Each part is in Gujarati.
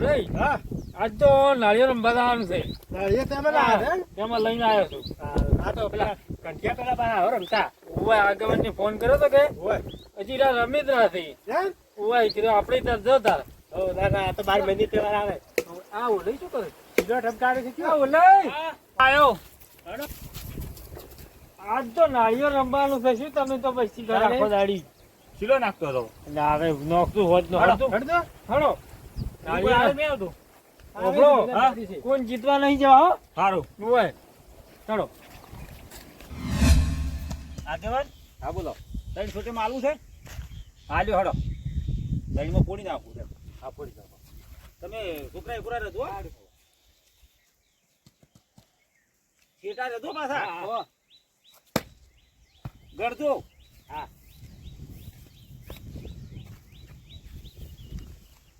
હા આજ તો નાળિયેર રમવા જવાનું છે. નાળિયેર તમે લાવ્યા છે? તેમાં લઈને આવ્યો છું. આ તો પેલા કંઠિયા પેલા બહાર આવો રમતા ઓય આગળની ફોન કર્યો તો કે હોય હજી રાત રમી જ નથી. એમ? ઓય કીધું આપણે ત્યાં જતા. હો ના ના આ તો 12 મહિને તહેવાર આવે આ ઓલઈ શું કરે? સિગરેટ ઠપકારે છે આ કયો? ઓલઈ હા. આયો. હેડો. આજ તો નાળિયેર રમવાનું છે. શું તમે તો પછી ઘરે આખો દાડી શીલો નાખતો હતો એટલે હવે નોખતું હોત નો હડો હડતું. હડો હડો નાળિયેર નાળિયેર આવતું ઓગળો. હા? કોણ જીતવા નહીં જવા હો? સારું ઓય ચડો. આગેવાન હા બોલો 3 છોટે માલું છે હાલ્યો હડો દહીંમાં પોડી નાખું છે હા પોડી નાખો તમે છોકરા એકુરા રહેતો શેટા રહેતો પાછા ગળજો હા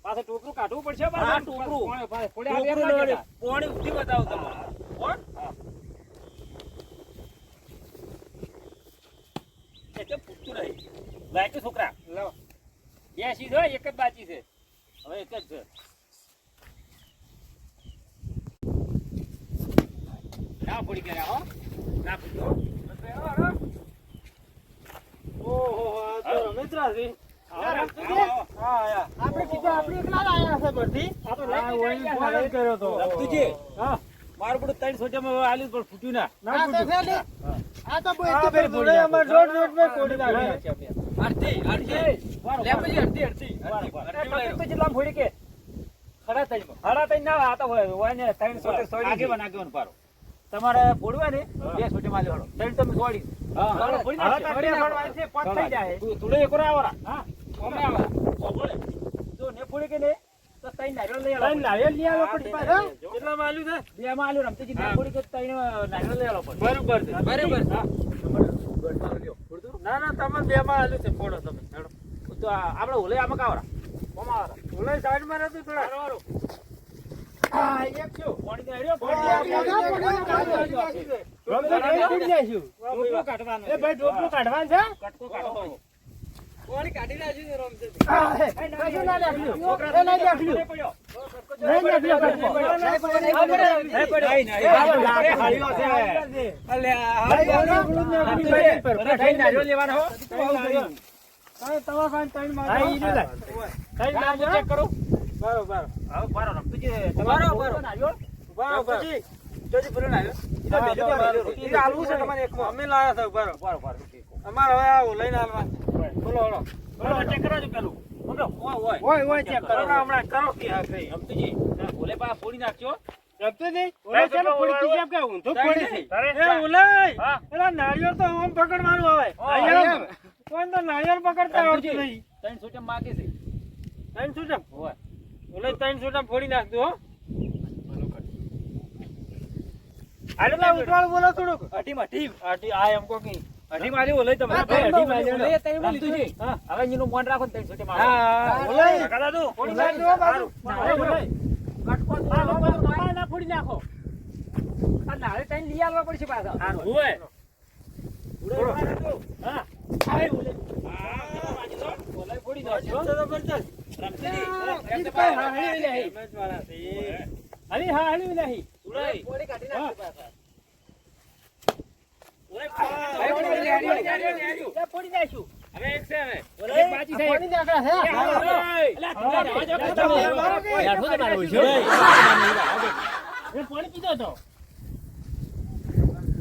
પાછું ટોપરું કાઢવું પડશે હા, ટોપરું. પોણી ઉઠી બતાવો તમે કોણ એટલે પૂછતું નહીં લાઈટ છોકરા લો. બે સીધો એક જ બાકી છે હવે એક જ છે ના પડી ગયા હો ના પડી ઓહો આ તો રમેશરા છે. આપણે કીધું આપણે એકલા લાયા છે બધી આ તો આ ઓય ફોન જ કર્યો તો. રમતુજી હા મારું બધું 3 છોટામાં આલ્યું પણ ફૂટ્યું ના ના ફૂટ્યું. આ તો આ બે જોડે અમાર દોઢ માં કોડી નાખી. અડધી લે પછી અડધી તો જેટલા ફોડી કે ખડા થઈ હાડા તઈ ના આ તો હોય ને 3 છોટે સોડી આગેવાન પારો તમારે ફોડવા ને બે છોટે માલી વાળો તઈ તમે સોડી હા ફોડી નાખો છે પત થઈ જાય. તુડે એકરા આવરા હા ઓમે આવરા બોલે જો ને ફોડી કે ને તો તઈ નારિયેળ લઈ આવો તઈ નારિયેળ લઈ આવો પડી પાછા? કેટલા માલ્યું છે બે માલ્યું રમતીજી ને ફોડી કે તઈ નારિયેળ લઈ આવો પડે બરોબર છે. બરાબર હા ના ના તમે બે માં આલ્યું છે. ફોડો તમે હેડો. તો આપણે ઓલે આમાં કાવરા ઓમાં આવરા ઓલે સાઈડ માં રહેતું થોડા. હારો હા એક છો. પાણી દે રહ્યો ટોપલું કાઢવાનું. એ ભાઈ ટોપલું કાઢવાનું છે? કટકો કાઢો પાણી કાઢી નાખ્યું છે રમશે. કશું ના નાખ્યું. એ નહીં નાખ્યું. નહીં નાખ્યું. લેવાનો હો ચેક કરો બરોબર. હવે બારો રમતું છે બરોબર. નારિયેળ બરોબર. જોજી ભલે નારિયેળ આલવું છે તમારે એકમાં. અમે લાયા છે. બરોબર. બરોબર અમારે હવે આવું લઈને આલવા. બોલો બોલો. બરોબર ચેક કરાવજો પેલું ઓય હોય હોય ચેક કરો. હમણાં કરો કે હા કઈ. રમતુજી ઓલે પા ફોડી નાખજો જપતું નહીં? ઓલે ચાલો ફોડી કેમ કે ઊંધું ફોડી છે. એ ઓલાય. હા. પેલા નાળિયેર તો ઓમ પકડવાનું આવે. એમ. કોઈ તો નાળિયેર પકડતા આવડતું નહીં. તૈન છોટે માગે છે ત્રણ છૂટમ. ઓય ઓલે ત્રણ છૂટમ ફોડી નાખજો હો. હાલો પેલા ઉતવાળ બોલો થોડુંક. અઢી આ એમ કો કે અઢી મારી ઓલે તમે હા, ભાઈ, અઢી મારી ઓલે. રમતુજી હા. હવે એનું મન રાખો ને તૈન છોટે મારો હા ઓલાય. કાકા દાદુ ફોડી નાખજો બાજુ. ઓલાય. કટકો તમારે ના ફોડી નાખો. આ નાળે તૈન લઈ આવવા પડશે પાછા ઓય. હા ઓલે ફોડી નાખજો જબરજસ્ત. રમતુજી હરી હા હરી નહીં. ઓલે ફોડી કાઢી નાખજો પાછા. ફોડી નાખ્યું. હવે એક છે હવે ઓલે એક બાકી છે ફોડી નાખ્યા છે. અલા તું જવા જો એ પાણી પીધો તો.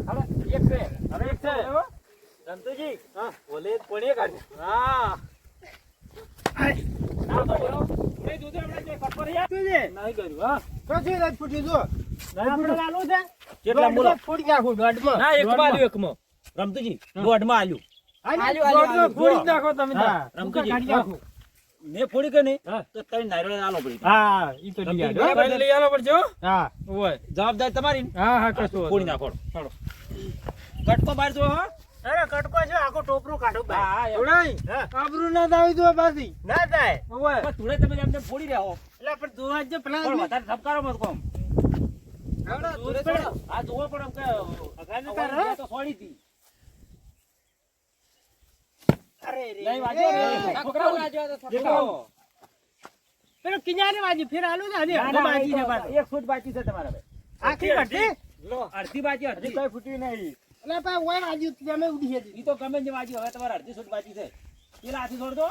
હવે એક છે હવે એક છે. રમતુજી હા. ઓલે કોણે કાઢ્યું હા. ના તો બોલો એ દૂધ હમણાં જે કટકો રહ્યા નહીં કર્યું હા. કથી રાત ફૂટી જો આપણે લાલુ છે. કેટલા બોલો ફોડી નાખું દોઢમાં. ના એક માં આલ્યું એકમાં રમતુજી દોઢમાં આલ્યું દોઢમાં ફોડી જ નાખો તમે તાર. રમતુજી કાઢી નાખો. ને ફોડી કે નહીં હા. તો તઈ નારિયેળ આલો પડી હા ઈ તો લઈ આલો. બરાબર. લઈ આલો પડશે હો. હા ઓય. જવાબદારી તમારી હા હા કશું ફોડી નાખો કટકો બાર જો હો અરે કટકો છે આખો ટોપરું કાઢો હા, હા, એમ. થોડાઈ હા. આબરૂ ના દાવી દો પાછી. ના થાય ઓય. પણ તુડે તમે એમ ફોડી રહ્યા એટલે પણ દોવા જ પેલા પણ વધારે ધબકારો મત કોમ આવડો તુડે દૂધ પડે. આ જોવો પણ એમ કે અગાને અવાજ તાર, હા? તો સોડી હતી અરે રે. નહીં વાંચો એ, નહીં. છોકરાઓ વાંચો તો દેખાઓ. પેલો કિનારે વાજી ફેર આલું ને હજી ના, અડધો ના, બાકી છે એક પાછો. એક ફૂટ બાકી છે તમારે હવે. આખી કઢી લો, અડધી બાકી અડધી. કઈ ફૂટી નહીં એટલે પા ઓય વાજી તમે ઉડી હતી ઈ તો ગમે તે બાકી હવે તમારે અડધી ફૂટ બાકી છે. પેલા હાથી છોડ દો.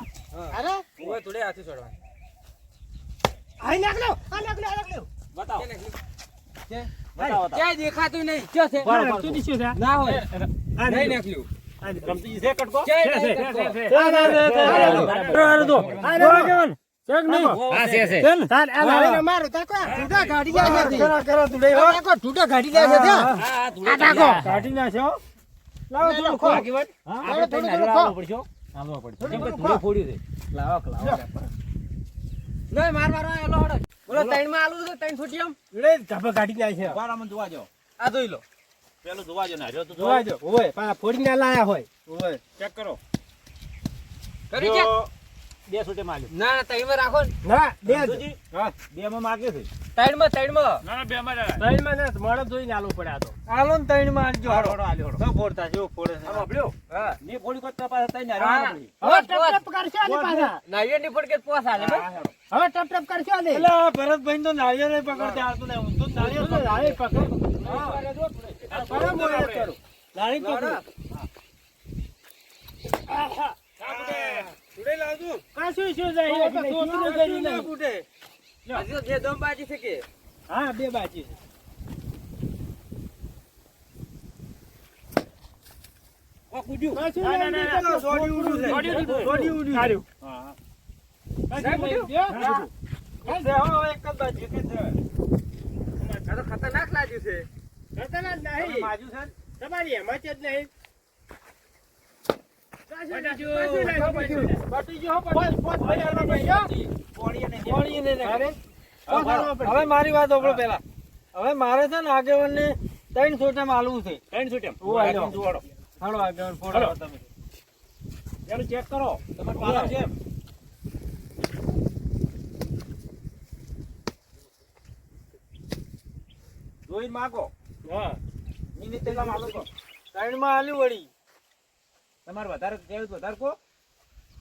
અરે ઓય થોડે હાથી છોડવા આઈ નાખ લો આ નાખ લો આ નાખ લો બતાવો. કે બતાવો, બતાવો. ક્યાંય દેખાતું નહીં ક્યાં છે બરાબર. તું દીશું છે ના હોય આ નહીં નાખ નાખ્યું રમતુજી છે કટકો? ક્યાંય છે, નહીં કરતો. આ ના હા, છે, છે. તાર આ લાવે મારો તાકો ઠૂડા ગાડી જાય છે કરો તુડે હો તાકો ઠૂડા ગાડી જાય છે હા, હા, ધૂળે આ તાકો ચડી ગયા. કાઢી નાખ્યો લાવો થોડું ખો આગેવાન, હા, આપણે થોડું તઈને થોડું હાલવા પડશે હો. હાલવા પડશે. કેમ કે ધૂળે ફોડ્યું છે. લાવો. નહીં માર મારવા એલો હડો બોલો ત્રણ માં આલુ છે ત્રણ ફૂટી આમ લે ધાબા કાઢી નાખ્યો બારામાં જોવા જો. આ જોઈ લો પેલું જોવા જો ને, હાર્યો તો જોવા જો ઓય પા ફોડી ના લાયા હોય ઓય ચેક કરો. કરી જો, છે બે છૂટે માર્યું. ના ના ત્રણ માં રાખો ને ના બે રમતુજી, હા બે માં માર્યું છે. ત્રણ માં ત્રણ માં ના મોડો જોઈને આલવું પડે આ તો આલો ને ત્રણ માં આલજો હાલો, હાલો, હાલો, હાલો. તો ફોડતા જો ફોડે છે આમ આપડ્યો? હા ને ફોડી કરતા પાછા તઈને હા. હારવાના પડી. હવે ટપ ટપ કરશો આની પાછા નારિયેળ ની ફડકે પોસ હાલે હા, ભાઈ હાલો. હવે ટપ ટપ કરશો આને એટલે ભરતભાઈ તો નાળિયેર નહીં પકડતા આવતું ને હું તો નાળિયેર પકડ હા. બરાબર કરું નાળી પકડ કાશું શું જાય હજી તો બે દમ બાજી છે કે હા બે બાજી છે ઓ, કૂદ્યું. કાશું સોડી ઉડ્યું છે સોડી ઉડ્યું સારું હા, હા. કાશું ઉડ્યું હા હવે એક જ બાજુ કે છે આ તો ખતરનાક લાગ્યું છે ખતરનાક નહીં બાજુ છે ને? તમારી એમાં જ નહીં હવે મારી વાત સાંભળો પેલા હવે મારે છે ને આગેવાન ને 3 છોટા માલવું છે ત્રણ છૂટે. ઓ, હાલો. આગળ જોવાડો. હાલો આગેવાન ફોડો હાલો. તમે પેલું ચેક કરો. તમારે પાલા છે એમ? જોઈને માગો. હા મિનિટ પેલા માગો તો. 3 માં આલ્યું વળી તમારે વધારે કહેવું તો વધારે કહો.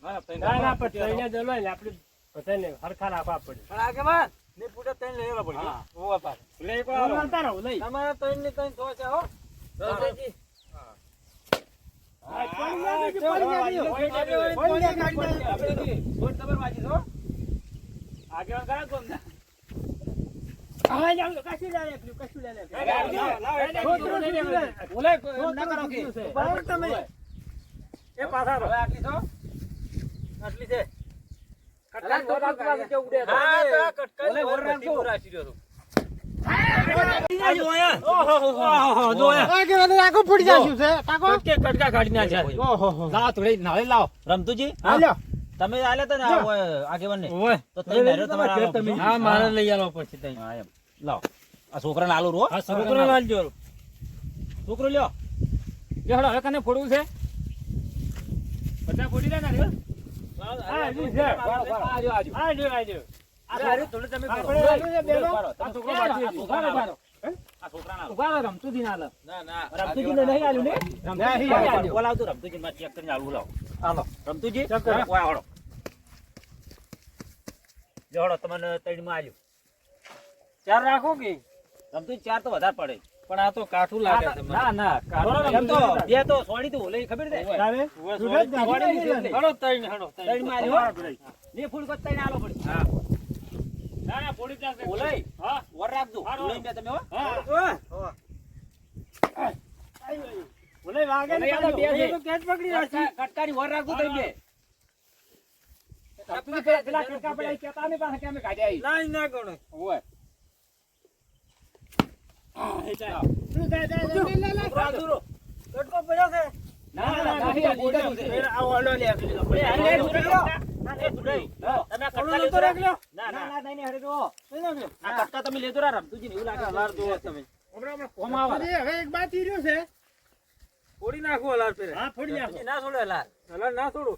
હા, ત્રણ ના ના આપો. પણ તૈયાર જલવાય ને આપણે બધાને હરખા રાખવા પડે પણ આગેવાન ને પૂરા ત્રણ લઈ આવવા પડશે હા. હોવા પાર લે, એક વાર આવો. બોલતા રહો લઈ તમારા ત્રણ ને ત્રણ થો છે હો રમતાજી રમતુજી, હાલ્યો. તમે આલ્યા તા ને આ આગેવાન ને ઓય. તો તઈ નાર્યો તમારે આલવો પડશે. હા મારે લઈ આલો પછી તઈ હા, એમ. લાવો. આ છોકરાને આલુ રો. છોકરો લાલજો છોકરો લ્યો. લે હળો, હવે કને ફોડવું છે? બધા ફોડી લે ને રે. હા જી છે આજો, આજો. આ જો આ જો આ સારું, થોડું તમે ફોડો. આપણે આલ્યું છે બેનો. આ છોકરો બાકી છે. આ છોકરાને આલો. ઉભા રહો, રમતુજી ના આલો. ના ના રમતુજીને નહીં આલ્યું ને? નહીં આલ્યું. બોલાવતું રમતુજી માં ચેક કરીને આલવું લાવો. હાલો. રમતુજી, ચેક કરો. ઓય હળો. જો હળો, તમને ત્રણમાં આલ્યું. ચાર રાખો કે રમતુજી, ચાર તો વધારે પડે. પણ આ તો કાઠું લાગે છે મને. ના, ના. એમ તો બે તો સોડી તું ઓલે ખબર છે? તારે? સોડી છે ને? હળો ત્રણ હળો ત્રણમાં આલ્યું, હો. ને ફૂલ કરતા ત્રણ આલો પડશે. હા. ના ના પોડી જશે ઓલે, હા વર રાખજો. ઓલે બે તમે, હો. હા ઓલે વાગે ને ઓલે બે છે. તો કેચ પકડી રાખી કટકાની વર રાખજો તમે બે. રમતુજી, પેલા કટકા પડ્યા એ કહેતા નહીં પાછા કે અમે કાઢ્યા ઈ. લાઈ ના કોણ ઓય. તું જા રાખજો રો. કટકો પડ્યો છે ના, ના, ના, નહીં, આ બોલવાનું છે. આ ઓલો લે આપી દીધો. એ હાલે, એ છોડી દો. એ છોડી દો. તમે આ ઓલો કટકા નતો લેતો રાખ લ્યો. ના, ના, નહીં, નહીં, હરે જો. લઈ લો લ્યો. આ કટકા તમે લેતો રહ્યા, રમતુજી ને એવું લાગે લાર જોવો તમે ઓમ આવે. હવે એક બાકી રહ્યો છે ફોડી નાખો લાર પેરે હા ફોડી નાખો ના છોડે લા હલાર ના છોડો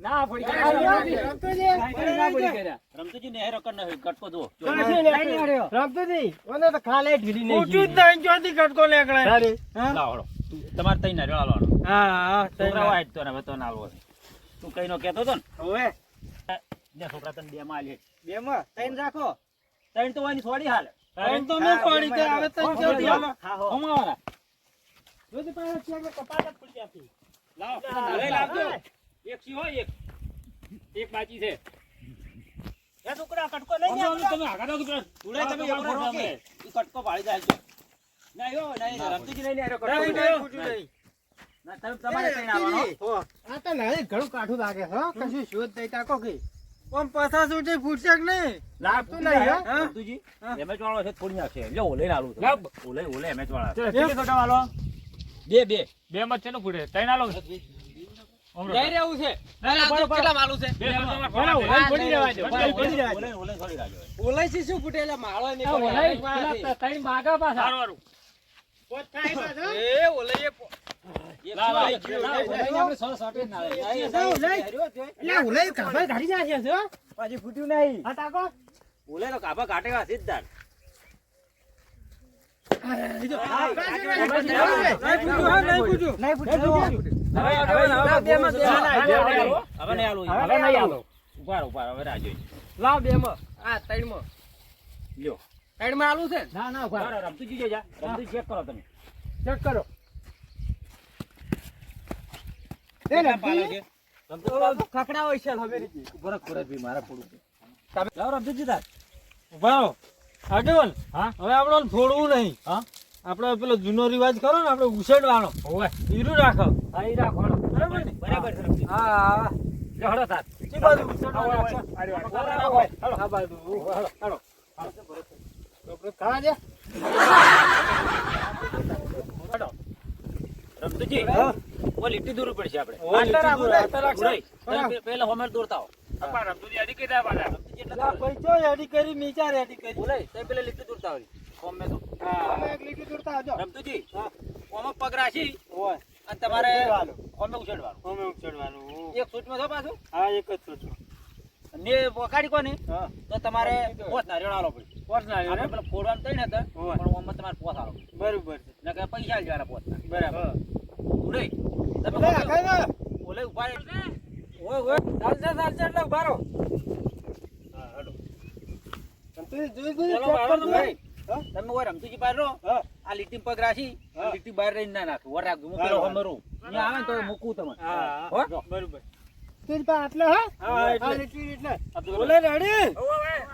ના ફોડી ના, ગયા. રમતુજી. રમતુજી ને હેરો કર નાખ્યો, કટકો જુઓ. રમતુજી ઓને તો ખાલે ઢીલી નહીં ઉઠું જ નહીં ચોથી કટકો નીકળે લાવો, હળો. તું- તમારે તઈ નાર્યો હાલવાનો. હા હા છોકરા હોય જ તો ને હવે તો ના હાલવો છે. તું કઈ નો કહેતો હતો ને? હવે લે રૂપિયા છોકરા તને 2 માં આલે. બેમાં ત્રણ રાખો. ત્રણ તો હોય છોડી હાલ. ત્રણ તો મેં છોડી તે આવે ત્રણ છોડી હાલો. હા હો. અમારા જોજે પાછા ચેક કપાટ જ ફૂટી આપી. લાવો હવે લાવજો. એક સી હોય એક બાકી છે. એ છોકરા કટકો લઈ લે. તમે આગળ આવો છોકરા. ઉડે તમે એક વાર રોકે. ઈ કટકો પાડી જાય છે. ના યો નહીં રમતુજી લઈ લે આરો કટકો. નહીં ફૂટ્યું નહીં. ના તમે તમારે કઈ આવવાનો. આ તો નહીં ઘણું કાઠું લાગે હો કશું શોધ દઈ તાકો કે પણ 50 ઉઠી ફૂટશે કે નહીં? લાગતું નહીં, નહીં હા? રમતુજી. એમે ચોળો છે થોડી નાખશે. લ્યો ઓલે આલું. ઓલે એમે ચોળા. કેટલી છોટા વાલો? બે મત છે ને ફૂટે ત્રણ આલો જઈ રહેવું છે. કેટલા માલું છે? પડી રહેવા દો. પડી રહેવા દો. ઓલે થોડી રાખજો. ઓલાઈથી શું ફૂટેલા માળો નહીં આ ઓલાઈ પડે. પેલા ત્રણ ભાગા પાછા. સારું. પોત થાય પાછો. એ ઓલાઈએ ઓલાઈ કાપા કાઢી જાય છે હો. પાછી ફૂટ્યું નહીં. આ તાકો ઓલે તો કાપા કાટેગા સીધા. લાવ બેમાં આ ત્રણમાં લ્યો. ત્રણમાં આલુ છે. ના ના ઉભા રહો. રમતુજી જોઈ જા. રમતુજી ચેક કરો તમે. ચેક કરો. કેટલા પાલા છે? ખકડા હોય છે હવે બરક ભી મારા થોડું છે. તમે લાવ રમતુજી તાર. ઉભા રહો. આગેવાન, હા? હવે આપણે છોડવું નહીં. હા? આપણે પેલો જૂનો રિવાજ કરો ને આપણે ઉછેડવાનો હોવે. હીરું રાખો. હા ઈ રાખો. બરાબર ને? બરાબર છે રમતુજી. હા લ્યો હળો તાર. ચી બાજુ ઉછેડવાનો હોય, છે? હોય. આ બાજુ. હળો. ખાવા દે. હળો. રમતુજી. હા? ઓ લીટી દૂર પડશે આપણે. ઓ, લીટી દૂર, આટલા રાખશે. ઉડાઈ. તમે પહેલા હોમેલ દોરતા હો. અપા રમતુજી આડી કીધા પાછા. રમતુજી એટલે લા ભાઈ ચો રેડી કરી નીચા રેડી કરી. બોલાય. તમે પહેલા લીટી દોરતા હોય. હોમે તો. હા. એક લીટી દૂરતા આવજો. રમતુજી. હા. ઓમાં પગ રાખી ઓય. અને તમારે ઉછેડવાનું. હોમે ઉછેડવાનું. અમે ઉછેડવાનું. એક સૂટમાં છો પાછું. હા એક જ છોડો. ને વગાડી કોને હા. તો તમારે પોસ નારિયેળ આલો પડે. પોસ નાળિયેર આપણે એમ? પેલા ફોડવાનું તઈ ને હતા હોય. પણ ઓમાં તમારે પોસ આલો પડે. બરોબર છે. ને કે પૈસા લેવાના પોસ ના. બરાબર. ઉડે. તમે ઓલે આખાય ને? ઓલે ઉભા રહે. ઓય ઓય. ચાલશે એટલે ઉભા રહો. હા હડો. તું જોઈ જોઈ ચલો check બાળો કરજો. તમે. હા? તમે ઓય રમતુજી બહાર રહો. હા. આ લીટી પગ રાખી હા. લીટી બહાર રહીને ના નાખો. વર રાખજો. હું હા, પેલો હા. હોમે રહું. અહીંયા આવે ને તો મૂકું તમને. હા હો? બરોબર. તીર પા આટલે હો. હા એટલે. લીટી એટલે. ઓલે રેડી?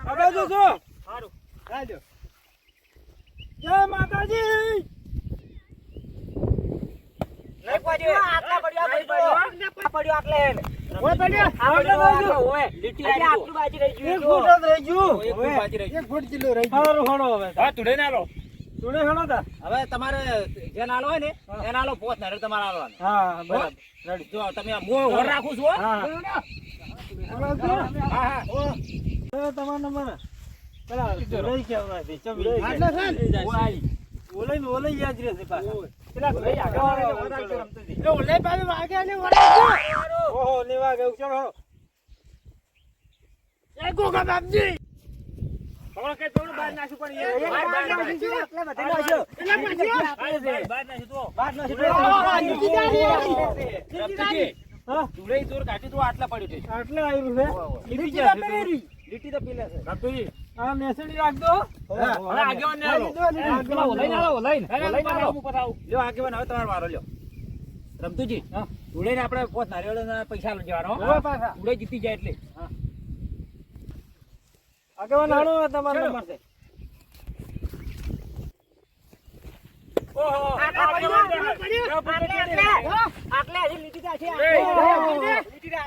આ બાજુ છો? સારું. હાલો. જય માતાજી. નહીં પડ્યો. આટલા પડ્યો. આ પડ્યો. આ પડ્યો આટલે. ઓય પડ્યો. આ આટલે પડ્યો. પડ્યો. ઓય. લીટી આવી આટલું બાજી રહી ગયું. એક ફૂટ જ રહી ગયું. એક ફૂટ બાજી રહી ગયું. એક ફૂટ જેટલું રહી ગયું. હારું હણો હવે. હા તુડે ના લો. તુણે હણો તા. હવે તમારે જે નાલો હોય ને એ નાલો પોત ના તમારે આલવાનો. હા બરાબર. રેડી. જો તમે આ મોં વર રાખું છું હો. હા. હા હા. તમારો નંબર પેલા ઓલે કેવા છે ચમ આટલે છે ને? ઓલે યાદ રહેશે પાછા. પેલા ભાઈ આગળ વાળા વર રાખજો રમતુજી. એ ઓલે પાછું વાગે ને વળાવજો. ઓહો લેવા ગયો ચલો હણો. એ ગોગા બાપજી. તમારે કઈ થોડું બહાર નાખ્યું પણ એ બહાર નાખ્યું. એટલે બધે નાખ્યો. એટલે પાછું. બહાર નાખ્યું તો. બાદ નથી આ લીટી જારી. રમતુજી. હા તુડે દૂર કાઢી તો આટલા પડ્યું છે. આટલે આવ્યું છે. લીટી ક્યાં તો છે? પેલી. લીટી તો પેલા છે. રમતુજી. આ મેસેડી રાખજો. હા, હવે આગેવાન ને આલો. હા, પેલા ઓલાઈને આલો, ઓલાઈને. હા, ઓલાઈને હા, આલો. લ્યો આગેવાન હવે તમારો વારો લ્યો. રમતુજી. હા. ઉડે ને આપણે પોત નારિયેળના પૈસા લઈ જવાનો હવે પાછા. ઉડે જીતી જાય એટલે. આગેવાન હાલો તમારો ચલો. નંબર છે. ઓહો આટલા પડ્યો. આટલે હજી લીટી તો છે.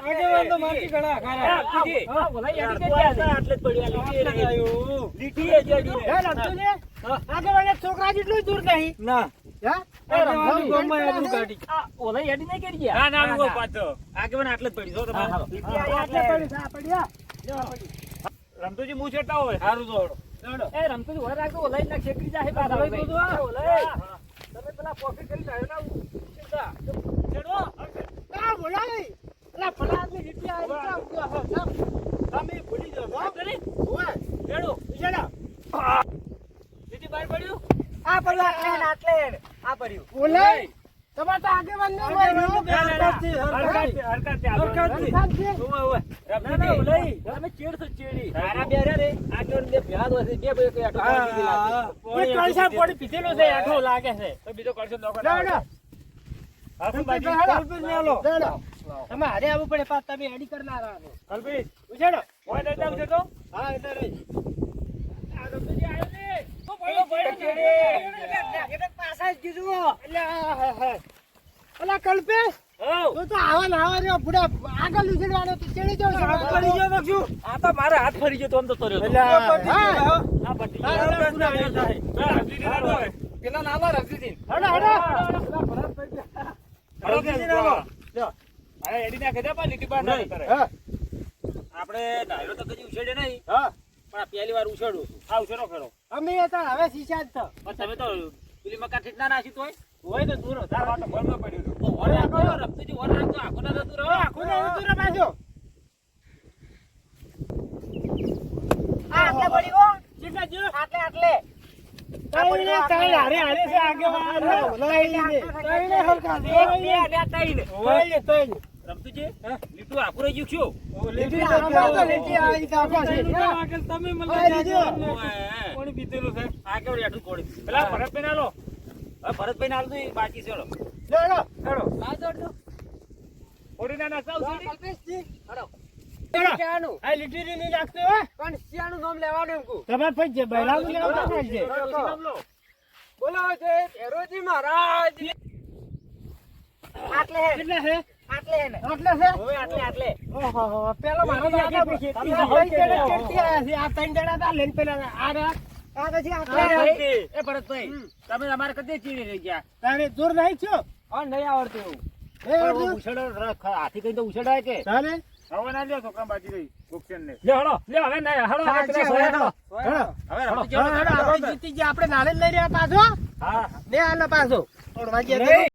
આગેવાન તો મારથી ઘણા ખારા. રમતુજી. હા, ઓલાઈ યાદી કરી આલે. આટલે જ પડ્યું આ લીટી એ રહી. આવ્યું. લીટી એ જ અડી એ રહી. રમતું ને? આગળ એક છોકરા જેટલું દૂર નહીં. ના હા? આગેવાન ગામમાં એટલું કાઢી. આ ઓલાઈ યાદી નહીં કરી ગયા. ના, ના, ના. પાછો. આગેવાન આટલે જ પડી જો હા, હા. તમારે. લીટી આ આટલે આટલે. પડ્યું, આ પડ્યા. રમતુજી મું છેડતા હોય. સારું તો હળો. એ રમતુજી ઓલા રાખજો ઓલાઈ ના છેકરી જાય પાછા. ઓલાઈ તો જો. ઓલાઈ. તમે પેલા પોકેટ કરી લાવ્યો ના છેડતા. છેડો. આ બોલાય. અલા ફલાદની લીટી આ લીટી આ. તમે ભૂલી જાઓ હો. પેલી ઓય. છેડો. ચલો. લીટી બહાર પડ્યું. આ પડ્યું આટલે ને આટલે. આ પડ્યું. ઓલાય. તમારે તો આગેવાન ને મળ્યો. હરકતથી, હરકતથી. હરકતથી આગળ. હરકતથી. હરકતથી. ઉવે, ઉવે. ના, ના, લઈ. તમે ચેડ છો, ચેડી. તારા બે રે રે આગળ બે ભેળા દોસે બે બે કે આટો હા, પાડી હા, દીધી હા. લાગે. એ કળશા પોડી પીધેલો છે આઠો લાગે છે. તો બીજો કરશો નોકર ના ના હાકું બાજી. કલ્પેશ ને આલો. ના ના તમે હારે આવવું પડે પાછ તમે એડી કરનારા છો. કલ્પેશ, ઉછેડો. ઓય લઈ જાવ છે તો? હા એટલે રહી. આ રમતુજી આવ્યો ને. તો પડ્યો, પડ્યો. એટલે પાછા જ કીધું. એટલે હા હા. અલા કલ્પેશ હોવ. તું તો આવા ને આવા રે બુડા આગળ ઉછેડવાનો તો ચડી જાવ હાથ પડી ગયો તો શું? આ તો મારા હાથ ફરી ગયો તો આમ તો તર્યો તો. એટલે હા. આ પટી હા, ગયો. હા, પૂરા થઈ જાય. હા, રમતુજી ના આવે. પેલા નાલો રફીજી. હડો હડો. રમતુજી ના આવે. અરે એડી નાખે દે પણ લીટી બાર ના કરે. હા આપણે ડાયરો તો કદી ઉછેડે નહીં, હા પણ આ પહેલી વાર ઉછેડું છું. આ ઉછેડો ખરો. અમે તો હવે શીશા જ તો. પણ તમે તો પેલી મકા ઠીક ના નાસી તોય હોય તો દૂર તાર વાટો ભરમાં પડ્યું હતું. તો ઓર રાખો, રમતુજી ઓર રાખજો, આખો ના જતું રહો. આખું ને ઉતરે પાછો. આટલે પડી ગો. કેટલા જો? આટલે આટલે. તઈને તઈ હારે હારે છે આગેવાન. લઈને તઈને હરખા દે. એક બે અને આ તઈને. તઈને તઈને. રમતુજી, લીટું આખું રહી ગયું શું? લીટી આખો તો લીટી આવી તો આખો છે. તમે મને હા, લીધો. ઓય, કોણ પીધેલું છે? આ કેવું રેઠું કોડી. પેલા ભરતભાઈ ના લો. હવે ભરતભાઈ ના આલું તો એ બાકી છે લો. લો હેડો. લાવ દોડ દો. કોડી ના નાખતા ઉછેડી. કલ્પેશજી હડો. હેડો. ક્યાંનું? આ લીટીરી નહીં નાખતો હો? પણ શિયાળનું નામ લેવાનું એમ કહું. તમારે પછી જે બૈરાનું લેવા ના છે. નામ લો. બોલો છે ભેરોજી મહારાજ. આટલે હે. કેટલા છે? આટલે હે ને. આટલે છે? હવે આટલે આટલે. ઓહો પેલો મારો તો આગળ પછી. તમે ભાઈ જણા કેટલી આયા છે? આ ત્રણ જણા તા લઈને પેલા આ રહ્યા. આ પછી આટલે એ રહ્યા. ભરતભાઈ, એ ભરતભાઈ, તમે અમારે કદી ચીડી રહી ગયા. તારે દૂર નહીં છો? હા, નહીં આવડતું એવું. એ પણ અર્જુન. ઉછેડો હાથી કઈ તો ઉછેડાય કે તારે? હવે ના લ્યો છોકરા બાજી રહી ગુપ્તન ને. લે હળો, લે હવે નહીં, હળો, હવે પેલા સોયા હળો. હેડો. હવે હળો. રમતુજી હેડો, હેડો, આપણે જીતી ગયા. આપણે નાળે જ લઈ રહ્યા પાછો. હા ને આના પાછો. થોડું વાગ્યા નહીં.